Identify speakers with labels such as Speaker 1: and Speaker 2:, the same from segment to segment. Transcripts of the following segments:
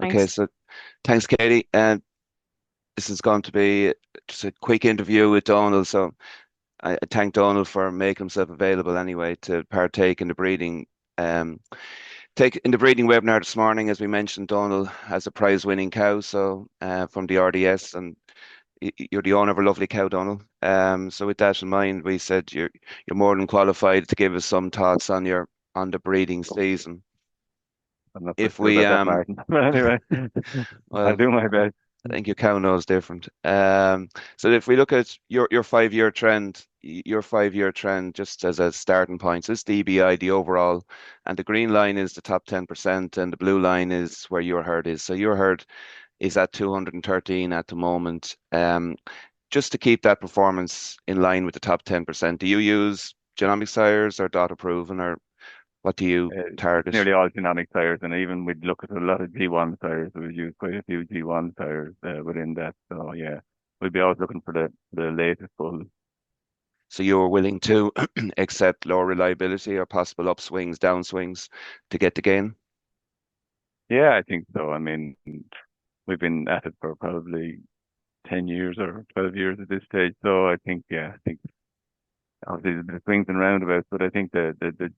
Speaker 1: Okay,
Speaker 2: Thanks.
Speaker 1: so thanks, Katie. And this is going to be just a quick interview with Donal. So I thank Donal for making himself available anyway to partake in the breeding. Um, take in the breeding webinar this morning, as we mentioned, Donal has a prize-winning cow, so from the RDS, and you're the owner of a lovely cow, Donal. So with that in mind, we said you're more than qualified to give us some thoughts on your on the breeding season.
Speaker 2: I'm not so
Speaker 1: If
Speaker 2: sure
Speaker 1: we
Speaker 2: about that, Martin. But anyway, I'll
Speaker 1: well,
Speaker 2: do my best.
Speaker 1: I think your cow knows different. So if we look at your 5 year trend, just as a starting point, so it's the EBI, the overall, and the green line is the top 10%, and the blue line is where your herd is. So your herd is at 213 at the moment. Just to keep that performance in line with the top 10%, do you use genomic sires or dot proven, or what do you
Speaker 2: It's
Speaker 1: target?
Speaker 2: nearly all genomic sires, and even we'd look at a lot of G1 sires. We'd use quite a few G1 sires within that. So yeah, we'd be always looking for the latest bulls.
Speaker 1: So you were willing to accept lower reliability or possible upswings, downswings to get the gain?
Speaker 2: Yeah, I think so. I mean, we've been at it for probably 10 years or 12 years at this stage. So I think, yeah, I think obviously the swings and roundabouts, but I think the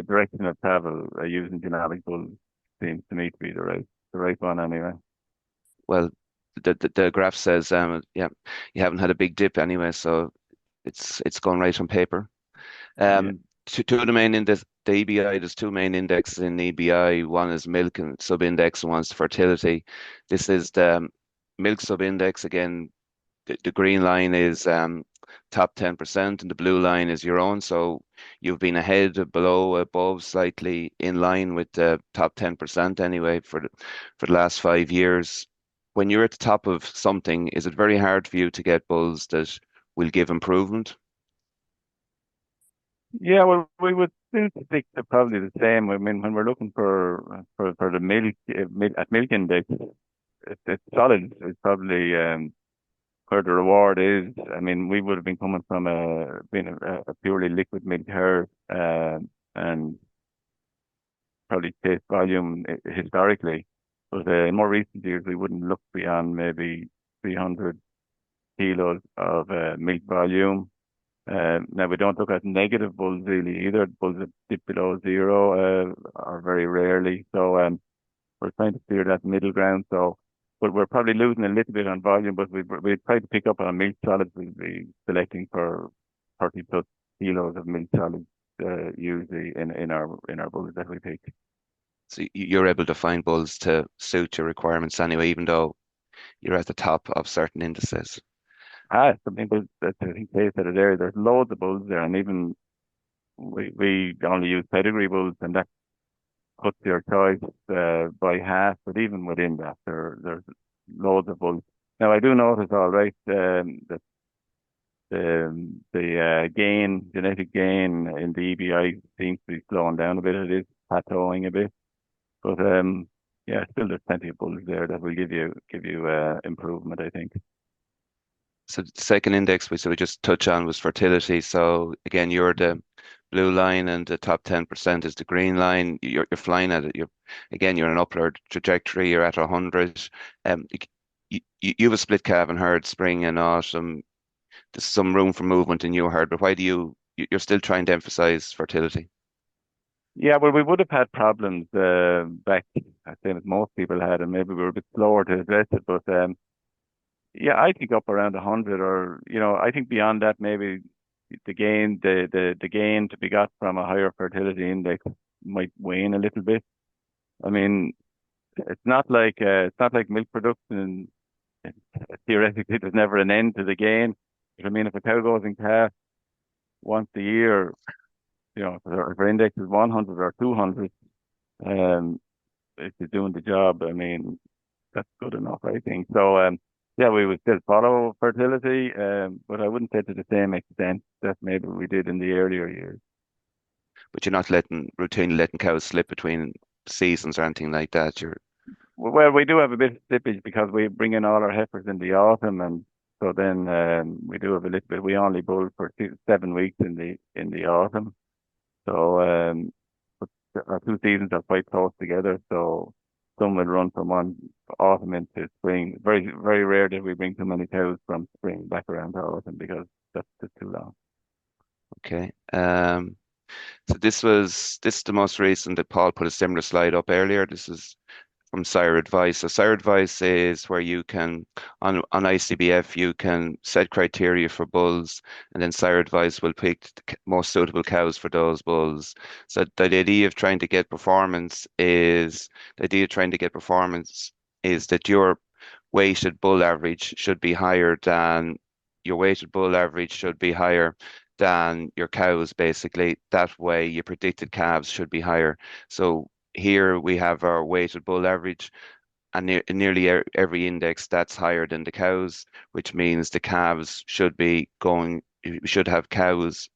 Speaker 2: direction of travel using genomic bulls seems to me to be the right one anyway.
Speaker 1: Well, the graph says, yeah, you haven't had a big dip anyway, so it's gone right on paper.
Speaker 2: Yeah.
Speaker 1: Two of the main index, the EBI, there's two main indexes in EBI. One is milk and sub-index, and one's fertility. This is the milk sub-index again. The green line is top 10%, and the blue line is your own. So you've been ahead, below, above, slightly in line with the top 10% anyway for the last 5 years. When you're at the top of something, is it very hard for you to get bulls that will give improvement?
Speaker 2: Yeah, well, we would still stick to probably the same. I mean, when we're looking for the milk index, it's solid. It's probably where the reward is. I mean, we would have been coming from being a purely liquid milk herd, and probably taste volume historically. But in more recent years, we wouldn't look beyond maybe 300 kilos of milk volume. Now, we don't look at negative bulls really either. Bulls that dip below zero are very rarely. So we're trying to steer that middle ground. So, but we're probably losing a little bit on volume, but we try to pick up on milk solids. We'll be selecting for 30 plus kilos of milk solids usually in our bulls that we pick.
Speaker 1: So you're able to find bulls to suit your requirements anyway, even though you're at the top of certain indices.
Speaker 2: Some people that I think they said it there. There's loads of bulls there, and even we only use pedigree bulls, and that cuts your choice by half. But even within that, there's loads of bulls. Now I do notice, all right, that the genetic gain in the EBI seems to be slowing down a bit. It is plateauing a bit, but yeah, still there's plenty of bulls there that will give you improvement, I think.
Speaker 1: So the second index we just touch on was fertility. So again, you're the blue line, and the top 10% is the green line. You're flying at it. You're on an upward trajectory. You're at 100. You have a split calving herd, spring and autumn. There's some room for movement in your herd, but why do you're still trying to emphasize fertility?
Speaker 2: Yeah, well, we would have had problems back, I think, as most people had, and maybe we were a bit slower to address it. But yeah, I think up around 100, or I think beyond that, maybe the gain to be got from a higher fertility index might wane a little bit. I mean, it's not like milk production. Theoretically, there's never an end to the gain. But I mean, if a cow goes in calf once a year, if her index is 100 or 200, um, if you're doing the job, I mean, that's good enough, I think. So, yeah, we would still follow fertility, but I wouldn't say to the same extent that maybe we did in the earlier years.
Speaker 1: But you're not routinely letting cows slip between seasons or anything like that.
Speaker 2: Well, we do have a bit of slippage because we bring in all our heifers in the autumn, and so then we do have a little bit. We only bull for 7 weeks in the autumn, so but our two seasons are quite close together. So some will run from one autumn into spring. Very, very rare that we bring too many cows from spring back around to autumn because that's just too long.
Speaker 1: Okay. So this is the most recent that Paul put a similar slide up earlier. This is from Sire Advice. So Sire Advice is where you can on ICBF you can set criteria for bulls, and then Sire Advice will pick the most suitable cows for those bulls. So the idea of trying to get performance is that weighted bull average should be higher than your weighted bull average should be higher than your cows, basically. That way, your predicted calves should be higher. So here we have our weighted bull average, and nearly every index that's higher than the cows, which means the calves should be going. We should have calves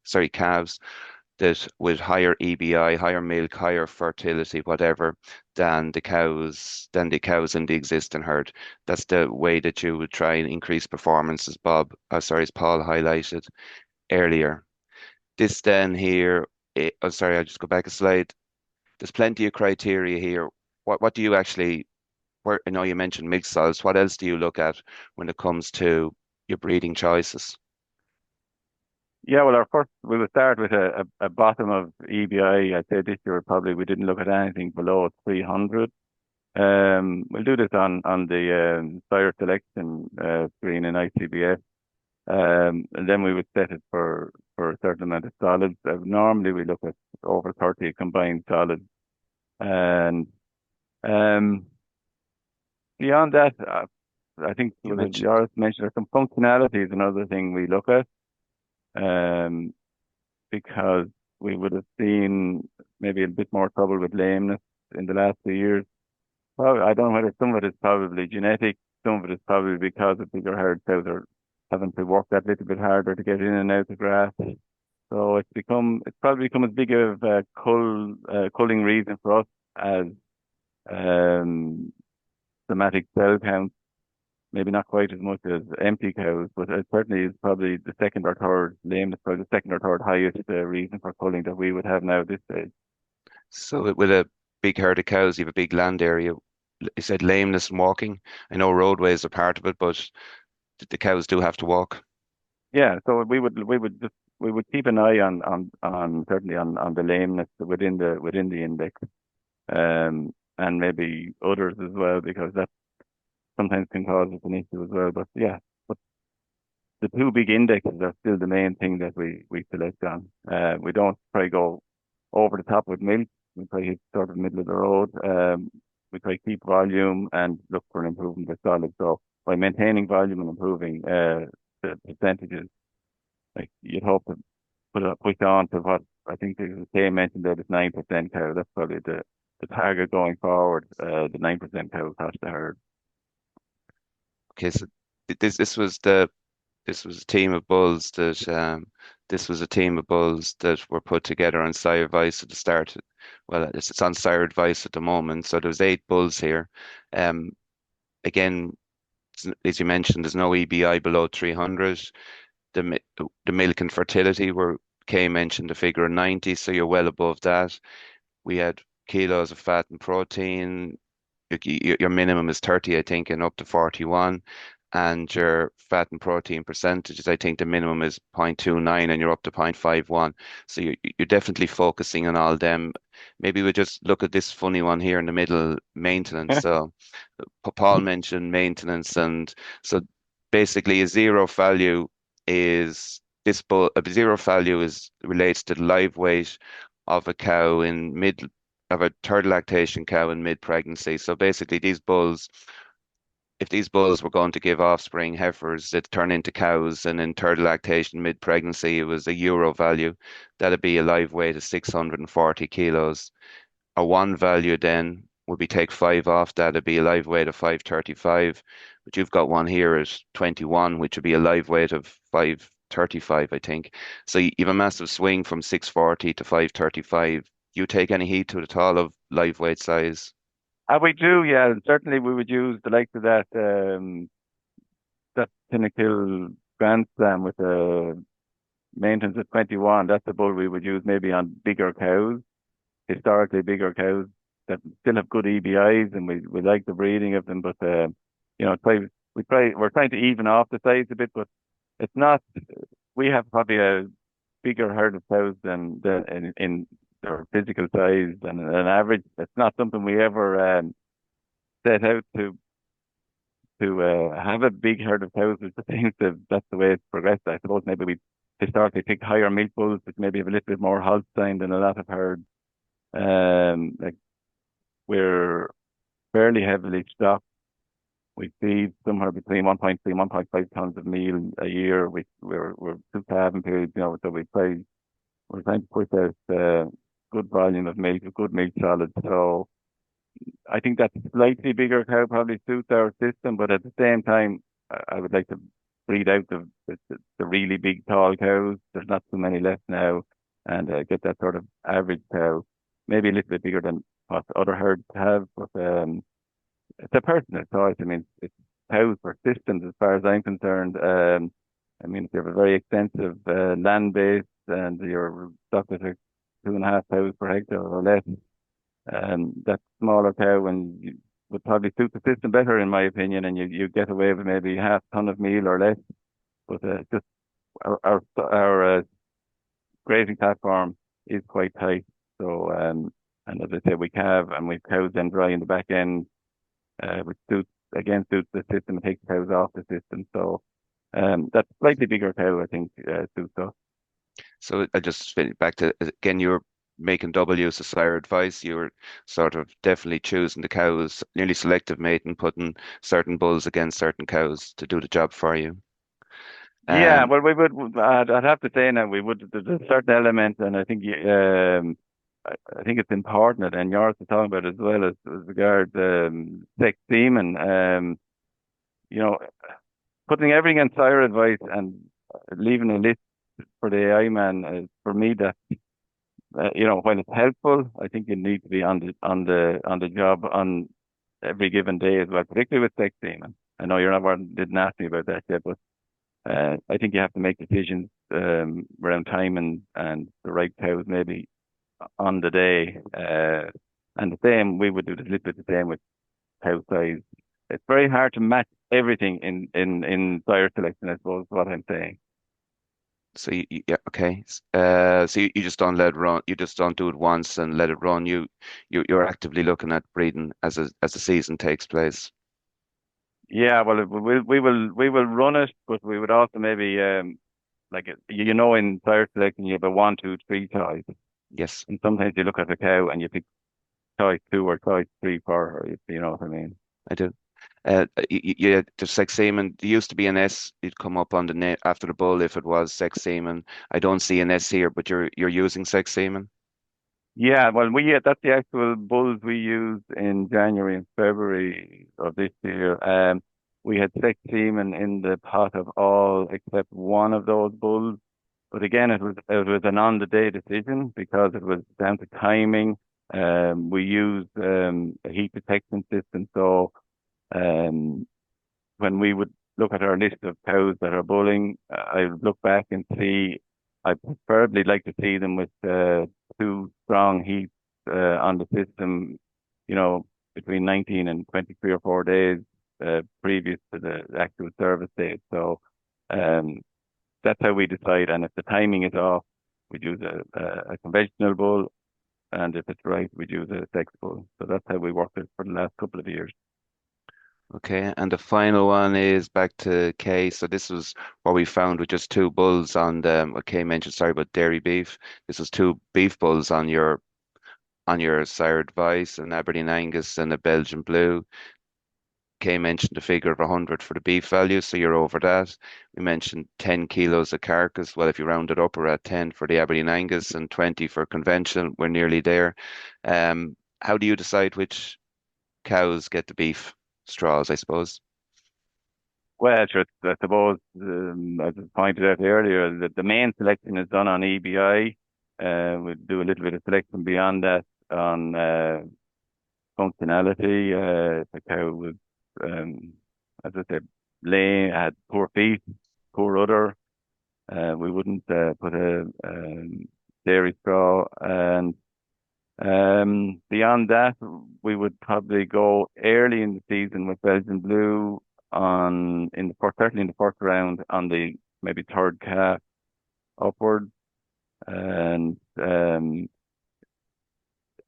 Speaker 1: that with higher EBI, higher milk, higher fertility, whatever, than the cows in the existing herd. That's the way that you would try and increase performance, as Paul highlighted earlier. This then here, sorry, I'll just go back a slide. There's plenty of criteria here. What do you actually, I know you mentioned mixed solids. What else do you look at when it comes to your breeding choices?
Speaker 2: Yeah, well, we will start with a bottom of EBI. I'd say this year probably we didn't look at anything below 300. We'll do this on the sire selection screen in ICBS. And then we would set it for a certain amount of solids. Normally we look at over 30 combined solids. And um, beyond that, I think
Speaker 1: You mentioned.
Speaker 2: Joris mentioned some functionality is another thing we look at. Um, because we would have seen maybe a bit more trouble with lameness in the last 2 years. Well, I don't know whether some of it is probably genetic, some of it is probably because of bigger herd cows are having to work that little bit harder to get in and out of grass. So it's probably become as big of a culling reason for us as um, somatic cell count. Maybe not quite as much as empty cows, but it certainly is probably the second or third lameness, probably the second or third highest reason for culling that we would have now at this stage.
Speaker 1: So with a big herd of cows, you have a big land area. You said lameness and walking. I know roadways are part of it, but the cows do have to walk.
Speaker 2: Yeah, so we would keep an eye on certainly on the lameness within the index, and maybe others as well because that sometimes can cause us an issue as well. But yeah, but the two big indexes are still the main thing that we select on. We don't try go over the top with milk. We try hit sort of middle of the road. We try keep volume and look for an improvement with solid. So by maintaining volume and improving the percentages, like you'd hope to push on to what I think the Kay mentioned that it's 9% cow. That's probably the target going forward. The 9% cow across the herd.
Speaker 1: Okay, so this was a team of bulls that were put together on Sire Advice at the start. Well, it's on Sire Advice at the moment. So there's 8 bulls here. Um, Again, as you mentioned, there's no EBI below 300. The milk and fertility were Kay mentioned the figure of 90, so you're well above that. We had kilos of fat and protein. Your minimum is 30, I think, and up to 41. And your fat and protein percentages, I think the minimum is 0.29 and you're up to 0.51. So you're definitely focusing on all them. Maybe we just look at this funny one here in the middle, maintenance. So Paul mentioned maintenance, and so basically a zero value is relates to the live weight of a cow in mid of a third lactation cow in mid pregnancy. So basically, if these bulls were going to give offspring heifers that turn into cows, and in third lactation mid pregnancy, it was a euro value, that'd be a live weight of 640 kilos. A one value then would be take five off that, it'd be a live weight of 535. But you've got one here at 21, which would be a live weight of 535, I think. So you have a massive swing from 640 to 535. You take any heed to it at all of live weight size?
Speaker 2: We do, yeah. And certainly, we would use the likes of that Pinnacle Grand Slam with the maintenance at 21. That's the bull we would use maybe on bigger cows, historically bigger cows. that still have good EBIs, and we like the breeding of them. But we're trying to even off the size a bit, but it's not. We have probably a bigger herd of cows than in their physical size than an average. It's not something we ever set out to have a big herd of cows. It just seems that that's the way it's progressed. I suppose maybe we historically picked higher milk bulls, which maybe have a little bit more Holstein than a lot of herds. Like we're fairly heavily stocked. We feed somewhere between 1.3 and 1.5 tons of meal a year. We're two calving periods, so we're trying to push out good volume of milk, a good milk solid. So I think that slightly bigger cow probably suits our system, but at the same time, I would like to breed out the really big tall cows. There's not too many left now, and get that sort of average cow, maybe a little bit bigger than what other herds have. But it's a personal choice. I mean, it's cows for systems as far as I'm concerned. I mean, if you have a very extensive land base and your stock is like 2.5 cows per hectare or less, that smaller cow and would probably suit the system better, in my opinion, and you get away with maybe half ton of meal or less. But just our grazing platform is quite tight. So and as I said, we calve and we cows then dry in the back end, which suits the system and takes cows off the system. So that slightly bigger cow, I think, suits us.
Speaker 1: So I just back to again, you're making double use of sire advice. You're sort of definitely choosing the cows, nearly selective mating, putting certain bulls against certain cows to do the job for you.
Speaker 2: Yeah,
Speaker 1: Um,
Speaker 2: well, we would. I'd have to say now we would. There's a certain element, and I think I think it's important, and yours to talk about as well as regards sex semen. You know, putting everything on sire advice and leaving a list for the AI man, for me, that while it's helpful, I think you need to be on the job on every given day as well, particularly with sex semen. I know you're not didn't ask me about that yet, but I think you have to make decisions around time and the right cows maybe on the day. And the same, we would do a little bit the same with cow size. It's very hard to match everything in sire selection, I suppose, is what I'm saying.
Speaker 1: so yeah, okay. So you just don't let it run. You just don't do it once and let it run. You're actively looking at breeding as the season takes place.
Speaker 2: Yeah, well, we will run it, but we would also maybe like in sire selection you have a one, two, three choice,
Speaker 1: Yes,
Speaker 2: and sometimes you look at a cow and you pick choice two or choice three for her, if you know what I mean.
Speaker 1: I do. Yeah, the sex semen. There used to be an S. It'd come up on the net after the bull if it was sex semen. I don't see an S here, but you're using sex semen.
Speaker 2: Yeah, well, that's the actual bulls we used in January and February of this year. We had six semen in the pot of all except one of those bulls. But again, it was an on the day decision because it was down to timing. We used a heat detection system, so um, when we would look at our list of cows that are bulling, I would look back and see. I preferably like to see them with two strong heats on the system, you know, between 19 and 23 or 4 days previous to the actual service date. So um, that's how we decide. And if the timing is off, we use a conventional bull, and if it's right, we use a sex bull. So that's how we worked it for the last couple of years.
Speaker 1: Okay, and the final one is back to Kay. So this was what we found with just two bulls on the what Kay mentioned. Sorry about dairy beef. This was two beef bulls on your sire advice, an Aberdeen Angus and a Belgian Blue. Kay mentioned a figure of 100 for the beef value, so you're over that. We mentioned 10 kilos of carcass. Well, if you round it up, we're at 10 for the Aberdeen Angus and 20 for conventional. We're nearly there. How do you decide which cows get the beef straws, I suppose?
Speaker 2: Well, sure, I suppose, as I pointed out earlier, the main selection is done on EBI. We do a little bit of selection beyond that on functionality. If a cow was, um, as I said, lame, had poor feet, poor udder, we wouldn't put a dairy straw. And beyond that, would probably go early in the season with Belgian Blue certainly in the first round on the maybe third calf upwards, and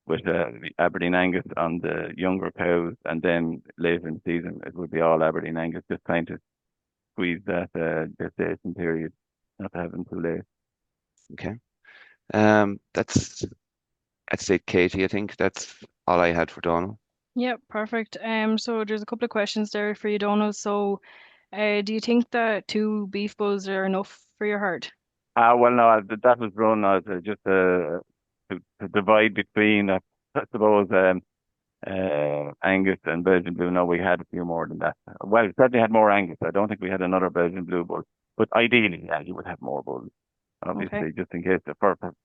Speaker 2: with Aberdeen Angus on the younger cows, and then later in the season it would be all Aberdeen Angus, just trying to squeeze that gestation period, not to have them too late.
Speaker 1: Okay. That's it, Katie. I think that's all I had for Donal.
Speaker 3: Yep, perfect. So there's a couple of questions there for you, Donal. So, do you think that two beef bulls are enough for your herd?
Speaker 2: Well, no, that was run as just to divide between, I suppose, Angus and Belgian Blue. No, we had a few more than that. Well, we certainly had more Angus. I don't think we had another Belgian Blue bull. But ideally, yeah, you would have more bulls,
Speaker 3: Okay.
Speaker 2: obviously, just in case,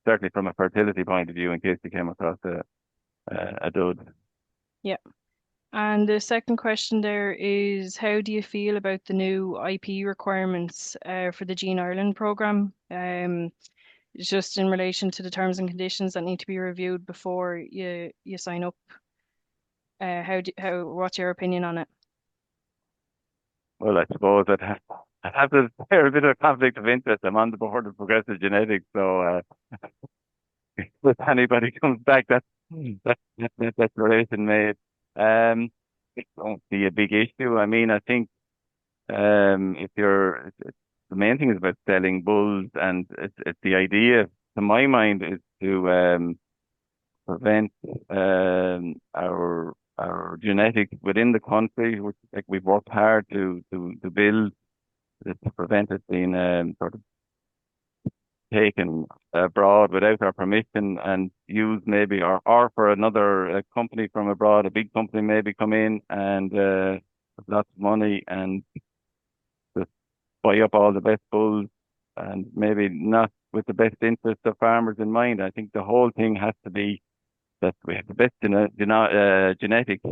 Speaker 2: certainly from a fertility point of view, in case you came across a dud.
Speaker 3: Yeah. And the second question there is, how do you feel about the new IP requirements for the Gene Ireland program? Just in relation to the terms and conditions that need to be reviewed before you sign up. What's your opinion on it?
Speaker 2: Well, I suppose I have to share a bit of conflict of interest. I'm on the board of Progressive Genetics, so if anybody comes back, that declaration made. I don't see a big issue. I mean, I think if the main thing is about selling bulls, and it's the idea, to my mind, is to prevent our genetics within the country, which like we've worked hard to build, to prevent it being sort of taken abroad without our permission and used maybe, or for another company from abroad, a big company maybe come in and with lots of money and just buy up all the best bulls, and maybe not with the best interest of farmers in mind. I think the whole thing has to be that we have the best genetics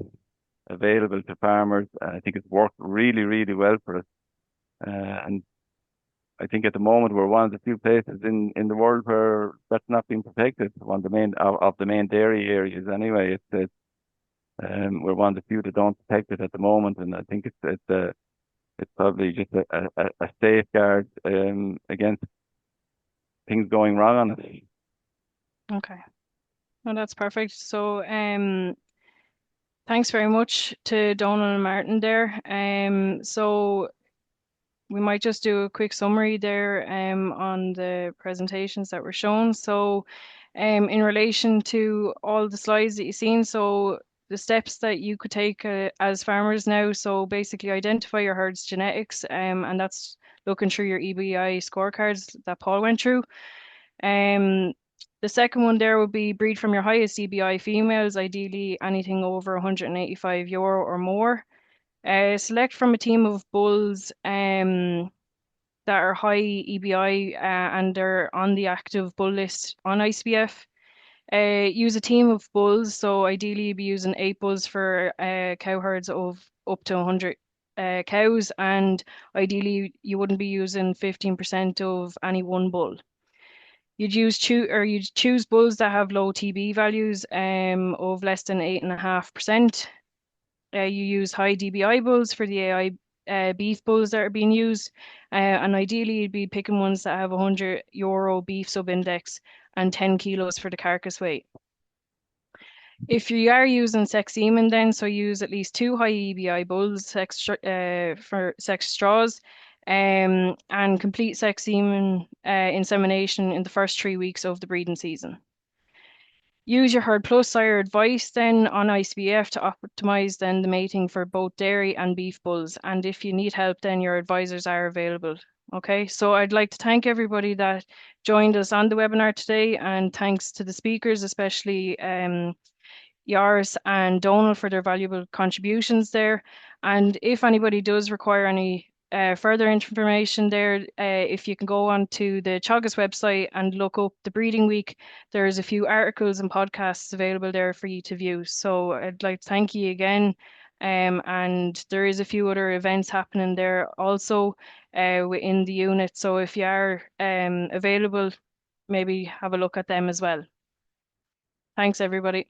Speaker 2: available to farmers. I think it's worked really, really well for us. And I think at the moment we're one of the few places in the world where that's not being protected. One of the main of the main dairy areas anyway. We're one of the few that don't protect it at the moment, and I think it's probably just a safeguard against things going wrong on it.
Speaker 3: Okay. No, that's perfect. So, thanks very much to Donal and Martin there. So we might just do a quick summary there on the presentations that were shown. So in relation to all the slides that you've seen, so the steps that you could take as farmers now, so basically identify your herd's genetics, and that's looking through your EBI scorecards that Paul went through. The second one there would be breed from your highest EBI females, ideally anything over €185 or more. Select from a team of bulls that are high EBI and they're on the active bull list on ICBF. Use a team of bulls, so ideally you'd be using 8 bulls for cow herds of up to 100 cows, and ideally you wouldn't be using 15% of any one bull. You'd choose bulls that have low TB values of less than 8.5%. You use high DBI bulls for the AI beef bulls that are being used, and ideally you'd be picking ones that have €100 beef subindex and 10 kilos for the carcass weight. If you are using sex semen, then so use at least 2 high EBI bulls for sex straws, and complete sex semen insemination in the first 3 weeks of the breeding season. Use your Herd Plus sire advice then on ICBF to optimize then the mating for both dairy and beef bulls. And if you need help, then your advisors are available. Okay, so I'd like to thank everybody that joined us on the webinar today, and thanks to the speakers, especially Yaris and Donal, for their valuable contributions there. And if anybody does require any further information there, if you can go on to the Teagasc website and look up the breeding week, there's a few articles and podcasts available there for you to view. So I'd like to thank you again. And there is a few other events happening there also within the unit. So if you are available, maybe have a look at them as well. Thanks, everybody.